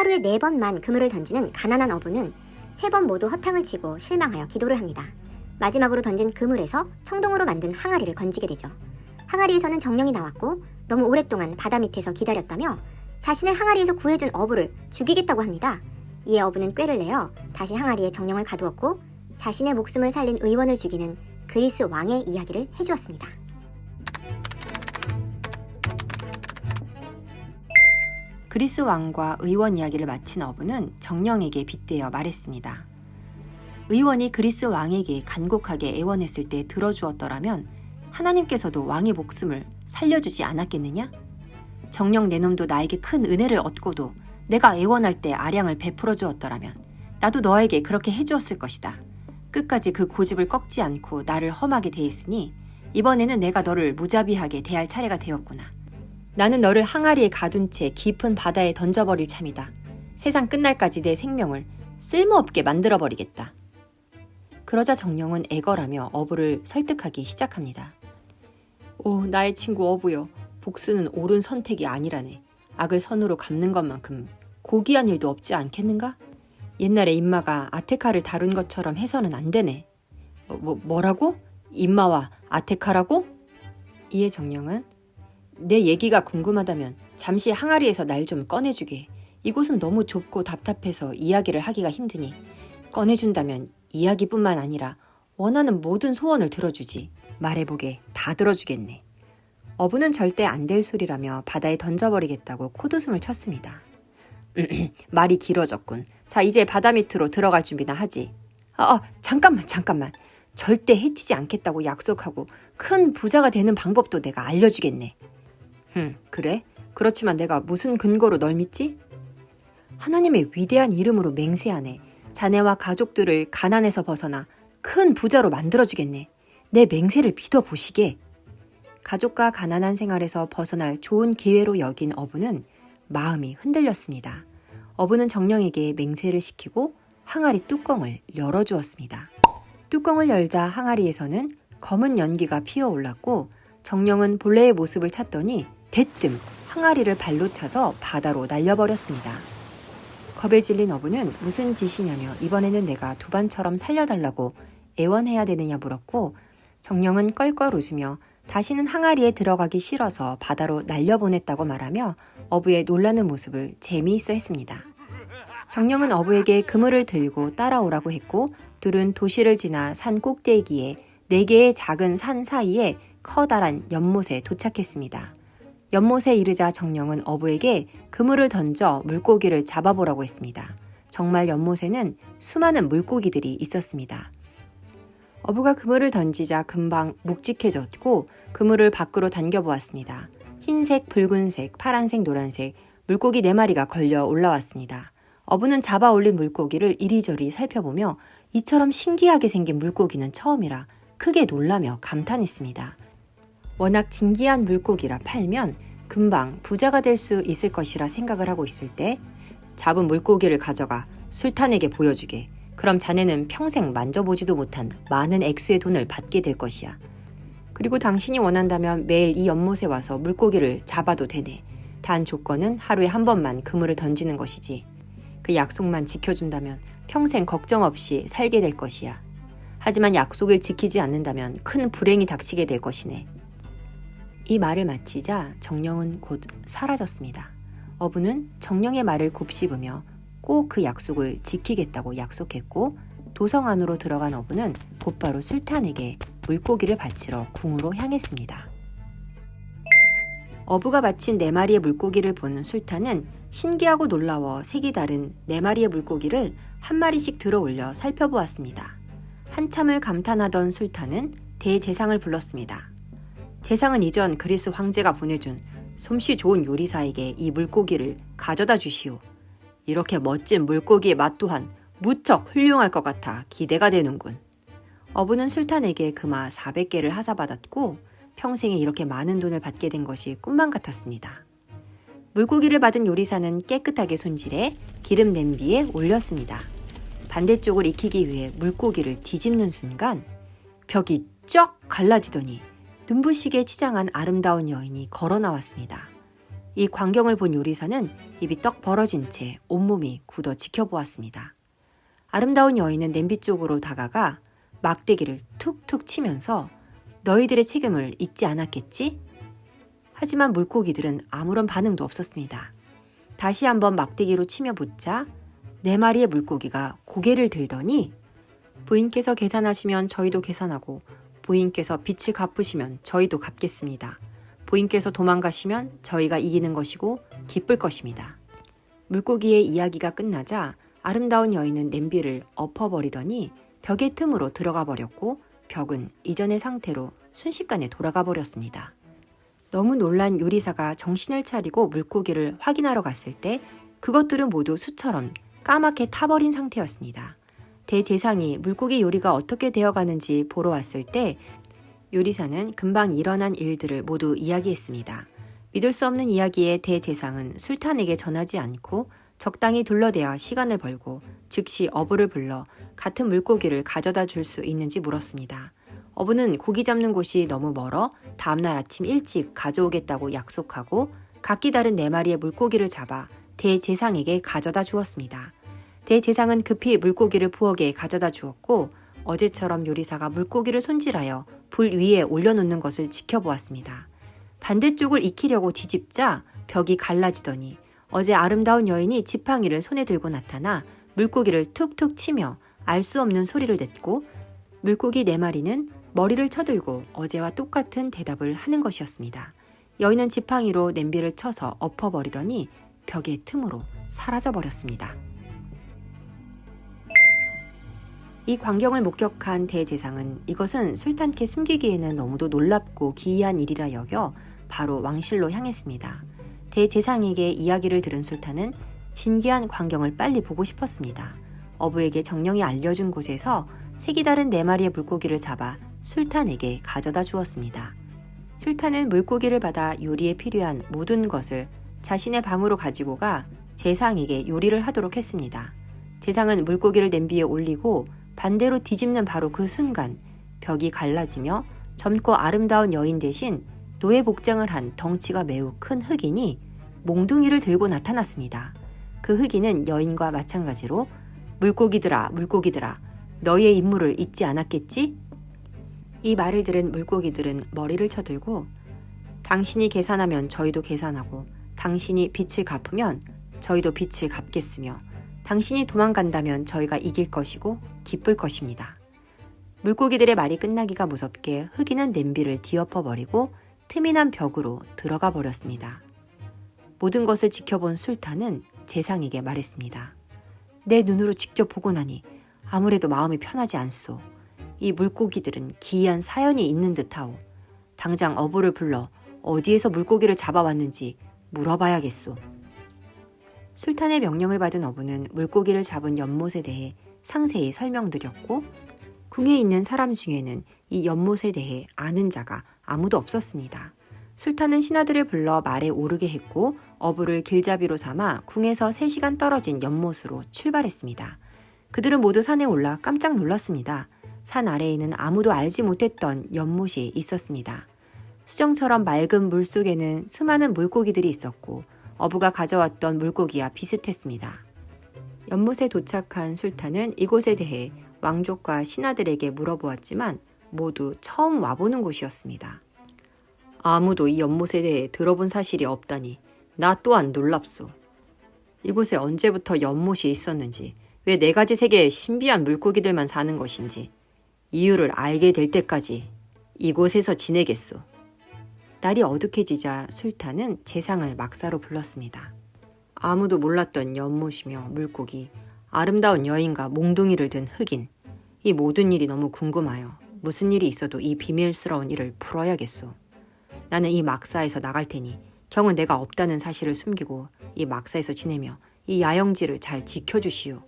하루에 4번만 그물을 던지는 가난한 어부는 3번 모두 허탕을 치고 실망하여 기도를 합니다. 마지막으로 던진 그물에서 청동으로 만든 항아리를 건지게 되죠. 항아리에서는 정령이 나왔고 너무 오랫동안 바다 밑에서 기다렸다며 자신을 항아리에서 구해준 어부를 죽이겠다고 합니다. 이에 어부는 꾀를 내어 다시 항아리에 정령을 가두었고 자신의 목숨을 살린 의원을 죽이는 그리스 왕의 이야기를 해주었습니다. 그리스 왕과 의원 이야기를 마친 어부는 정령에게 빗대어 말했습니다. 의원이 그리스 왕에게 간곡하게 애원했을 때 들어주었더라면 하나님께서도 왕의 목숨을 살려주지 않았겠느냐? 정령 내 놈도 나에게 큰 은혜를 얻고도 내가 애원할 때 아량을 베풀어 주었더라면 나도 너에게 그렇게 해주었을 것이다. 끝까지 그 고집을 꺾지 않고 나를 험하게 대했으니 이번에는 내가 너를 무자비하게 대할 차례가 되었구나. 나는 너를 항아리에 가둔 채 깊은 바다에 던져버릴 참이다. 세상 끝날까지 내 생명을 쓸모없게 만들어버리겠다. 그러자 정령은 애걸하며 어부를 설득하기 시작합니다. 오, 나의 친구 어부여. 복수는 옳은 선택이 아니라네. 악을 선으로 갚는 것만큼 고귀한 일도 없지 않겠는가? 옛날에 임마가 아테카를 다룬 것처럼 해서는 안 되네. 뭐라고? 임마와 아테카라고? 이에 정령은 내 얘기가 궁금하다면 잠시 항아리에서 날 좀 꺼내주게. 이곳은 너무 좁고 답답해서 이야기를 하기가 힘드니 꺼내준다면 이야기뿐만 아니라 원하는 모든 소원을 들어주지. 말해보게 다 들어주겠네. 어부는 절대 안 될 소리라며 바다에 던져버리겠다고 코드숨을 쳤습니다. 말이 길어졌군. 자, 이제 바다 밑으로 들어갈 준비나 하지. 잠깐만. 절대 해치지 않겠다고 약속하고 큰 부자가 되는 방법도 내가 알려주겠네. 그래? 그렇지만 내가 무슨 근거로 널 믿지? 하나님의 위대한 이름으로 맹세하네. 자네와 가족들을 가난에서 벗어나 큰 부자로 만들어주겠네. 내 맹세를 믿어보시게. 가족과 가난한 생활에서 벗어날 좋은 기회로 여긴 어부는 마음이 흔들렸습니다. 어부는 정령에게 맹세를 시키고 항아리 뚜껑을 열어주었습니다. 뚜껑을 열자 항아리에서는 검은 연기가 피어올랐고 정령은 본래의 모습을 찾더니 대뜸 항아리를 발로 차서 바다로 날려버렸습니다. 겁에 질린 어부는 무슨 짓이냐며 이번에는 내가 두반처럼 살려달라고 애원해야 되느냐 물었고 정령은 껄껄 웃으며 다시는 항아리에 들어가기 싫어서 바다로 날려보냈다고 말하며 어부의 놀라는 모습을 재미있어 했습니다. 정령은 어부에게 그물을 들고 따라오라고 했고 둘은 도시를 지나 산 꼭대기에 4개의 작은 산 사이에 커다란 연못에 도착했습니다. 연못에 이르자 정령은 어부에게 그물을 던져 물고기를 잡아보라고 했습니다. 정말 연못에는 수많은 물고기들이 있었습니다. 어부가 그물을 던지자 금방 묵직해졌고 그물을 밖으로 당겨보았습니다. 흰색, 붉은색, 파란색, 노란색 물고기 4마리가 걸려 올라왔습니다. 어부는 잡아 올린 물고기를 이리저리 살펴보며 이처럼 신기하게 생긴 물고기는 처음이라 크게 놀라며 감탄했습니다. 워낙 진기한 물고기라 팔면 금방 부자가 될 수 있을 것이라 생각을 하고 있을 때 잡은 물고기를 가져가 술탄에게 보여주게. 그럼 자네는 평생 만져보지도 못한 많은 액수의 돈을 받게 될 것이야. 그리고 당신이 원한다면 매일 이 연못에 와서 물고기를 잡아도 되네. 단 조건은 하루에 한 번만 그물을 던지는 것이지. 그 약속만 지켜준다면 평생 걱정 없이 살게 될 것이야. 하지만 약속을 지키지 않는다면 큰 불행이 닥치게 될 것이네. 이 말을 마치자 정령은 곧 사라졌습니다. 어부는 정령의 말을 곱씹으며 꼭 그 약속을 지키겠다고 약속했고 도성 안으로 들어간 어부는 곧바로 술탄에게 물고기를 바치러 궁으로 향했습니다. 어부가 바친 4마리의 물고기를 본 술탄은 신기하고 놀라워 색이 다른 4마리의 물고기를 한 마리씩 들어올려 살펴보았습니다. 한참을 감탄하던 술탄은 대제상을 불렀습니다. 제상은 이전 그리스 황제가 보내준 솜씨 좋은 요리사에게 이 물고기를 가져다 주시오. 이렇게 멋진 물고기의 맛 또한 무척 훌륭할 것 같아 기대가 되는군. 어부는 술탄에게 금화 400개를 하사받았고 평생에 이렇게 많은 돈을 받게 된 것이 꿈만 같았습니다. 물고기를 받은 요리사는 깨끗하게 손질해 기름 냄비에 올렸습니다. 반대쪽을 익히기 위해 물고기를 뒤집는 순간 벽이 쩍 갈라지더니 눈부시게 치장한 아름다운 여인이 걸어 나왔습니다. 이 광경을 본 요리사는 입이 떡 벌어진 채 온몸이 굳어 지켜보았습니다. 아름다운 여인은 냄비 쪽으로 다가가 막대기를 툭툭 치면서 너희들의 책임을 잊지 않았겠지? 하지만 물고기들은 아무런 반응도 없었습니다. 다시 한번 막대기로 치며 붙자 4마리의 물고기가 고개를 들더니 부인께서 계산하시면 저희도 계산하고 부인께서 빚을 갚으시면 저희도 갚겠습니다. 부인께서 도망가시면 저희가 이기는 것이고 기쁠 것입니다. 물고기의 이야기가 끝나자 아름다운 여인은 냄비를 엎어버리더니 벽의 틈으로 들어가 버렸고 벽은 이전의 상태로 순식간에 돌아가 버렸습니다. 너무 놀란 요리사가 정신을 차리고 물고기를 확인하러 갔을 때 그것들은 모두 수처럼 까맣게 타버린 상태였습니다. 대제상이 물고기 요리가 어떻게 되어가는지 보러 왔을 때 요리사는 금방 일어난 일들을 모두 이야기했습니다. 믿을 수 없는 이야기에 대제상은 술탄에게 전하지 않고 적당히 둘러대어 시간을 벌고 즉시 어부를 불러 같은 물고기를 가져다 줄 수 있는지 물었습니다. 어부는 고기 잡는 곳이 너무 멀어 다음날 아침 일찍 가져오겠다고 약속하고 각기 다른 4마리의 물고기를 잡아 대제상에게 가져다 주었습니다. 대제상은 급히 물고기를 부엌에 가져다 주었고 어제처럼 요리사가 물고기를 손질하여 불 위에 올려놓는 것을 지켜보았습니다. 반대쪽을 익히려고 뒤집자 벽이 갈라지더니 어제 아름다운 여인이 지팡이를 손에 들고 나타나 물고기를 툭툭 치며 알 수 없는 소리를 냈고 물고기 4마리는 머리를 쳐들고 어제와 똑같은 대답을 하는 것이었습니다. 여인은 지팡이로 냄비를 쳐서 엎어버리더니 벽의 틈으로 사라져버렸습니다. 이 광경을 목격한 대제상은 이것은 술탄께 숨기기에는 너무도 놀랍고 기이한 일이라 여겨 바로 왕실로 향했습니다. 대제상에게 이야기를 들은 술탄은 진기한 광경을 빨리 보고 싶었습니다. 어부에게 정령이 알려준 곳에서 색이 다른 4마리의 물고기를 잡아 술탄에게 가져다 주었습니다. 술탄은 물고기를 받아 요리에 필요한 모든 것을 자신의 방으로 가지고 가 제상에게 요리를 하도록 했습니다. 제상은 물고기를 냄비에 올리고 반대로 뒤집는 바로 그 순간 벽이 갈라지며 젊고 아름다운 여인 대신 노예 복장을 한 덩치가 매우 큰 흑인이 몽둥이를 들고 나타났습니다. 그 흑인은 여인과 마찬가지로 물고기들아 물고기들아 너희의 임무를 잊지 않았겠지? 이 말을 들은 물고기들은 머리를 쳐들고 당신이 계산하면 저희도 계산하고 당신이 빚을 갚으면 저희도 빚을 갚겠으며 당신이 도망간다면 저희가 이길 것이고 기쁠 것입니다. 물고기들의 말이 끝나기가 무섭게 흑인은 냄비를 뒤엎어버리고 틈이 난 벽으로 들어가 버렸습니다. 모든 것을 지켜본 술탄은 제상에게 말했습니다. 내 눈으로 직접 보고 나니 아무래도 마음이 편하지 않소. 이 물고기들은 기이한 사연이 있는 듯하오. 당장 어부를 불러 어디에서 물고기를 잡아왔는지 물어봐야겠소. 술탄의 명령을 받은 어부는 물고기를 잡은 연못에 대해 상세히 설명드렸고 궁에 있는 사람 중에는 이 연못에 대해 아는 자가 아무도 없었습니다. 술탄은 신하들을 불러 말에 오르게 했고 어부를 길잡이로 삼아 궁에서 3시간 떨어진 연못으로 출발했습니다. 그들은 모두 산에 올라 깜짝 놀랐습니다. 산 아래에는 아무도 알지 못했던 연못이 있었습니다. 수정처럼 맑은 물 속에는 수많은 물고기들이 있었고 어부가 가져왔던 물고기와 비슷했습니다. 연못에 도착한 술탄은 이곳에 대해 왕족과 신하들에게 물어보았지만 모두 처음 와보는 곳이었습니다. 아무도 이 연못에 대해 들어본 사실이 없다니 나 또한 놀랍소. 이곳에 언제부터 연못이 있었는지 왜 4가지 세계의 신비한 물고기들만 사는 것인지 이유를 알게 될 때까지 이곳에서 지내겠소. 날이 어둑해지자 술탄은 제상을 막사로 불렀습니다. 아무도 몰랐던 연못이며 물고기, 아름다운 여인과 몽둥이를 든 흑인. 이 모든 일이 너무 궁금하여 무슨 일이 있어도 이 비밀스러운 일을 풀어야겠소. 나는 이 막사에서 나갈 테니 경은 내가 없다는 사실을 숨기고 이 막사에서 지내며 이 야영지를 잘 지켜주시오.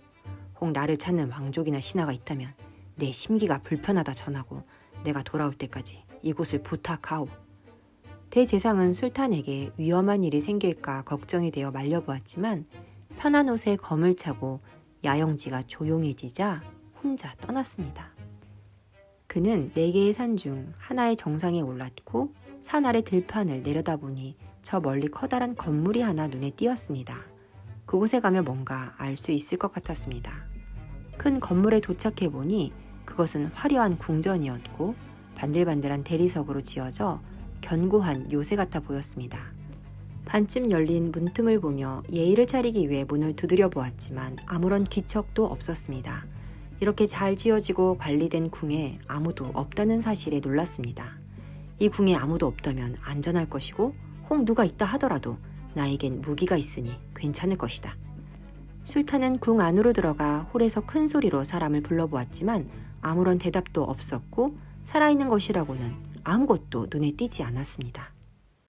혹 나를 찾는 왕족이나 신하가 있다면 내 심기가 불편하다 전하고 내가 돌아올 때까지 이곳을 부탁하오. 대제상은 술탄에게 위험한 일이 생길까 걱정이 되어 말려보았지만 편한 옷에 검을 차고 야영지가 조용해지자 혼자 떠났습니다. 그는 4개의 산 중 하나의 정상에 올랐고 산 아래 들판을 내려다보니 저 멀리 커다란 건물이 하나 눈에 띄었습니다. 그곳에 가면 뭔가 알 수 있을 것 같았습니다. 큰 건물에 도착해 보니 그것은 화려한 궁전이었고 반들반들한 대리석으로 지어져 견고한 요새 같아 보였습니다. 반쯤 열린 문틈을 보며 예의를 차리기 위해 문을 두드려 보았지만 아무런 기척도 없었습니다. 이렇게 잘 지어지고 관리된 궁에 아무도 없다는 사실에 놀랐습니다. 이 궁에 아무도 없다면 안전할 것이고 혹 누가 있다 하더라도 나에겐 무기가 있으니 괜찮을 것이다. 술탄은 궁 안으로 들어가 홀에서 큰 소리로 사람을 불러보았지만 아무런 대답도 없었고 살아있는 것이라고는 아무것도 눈에 띄지 않았습니다.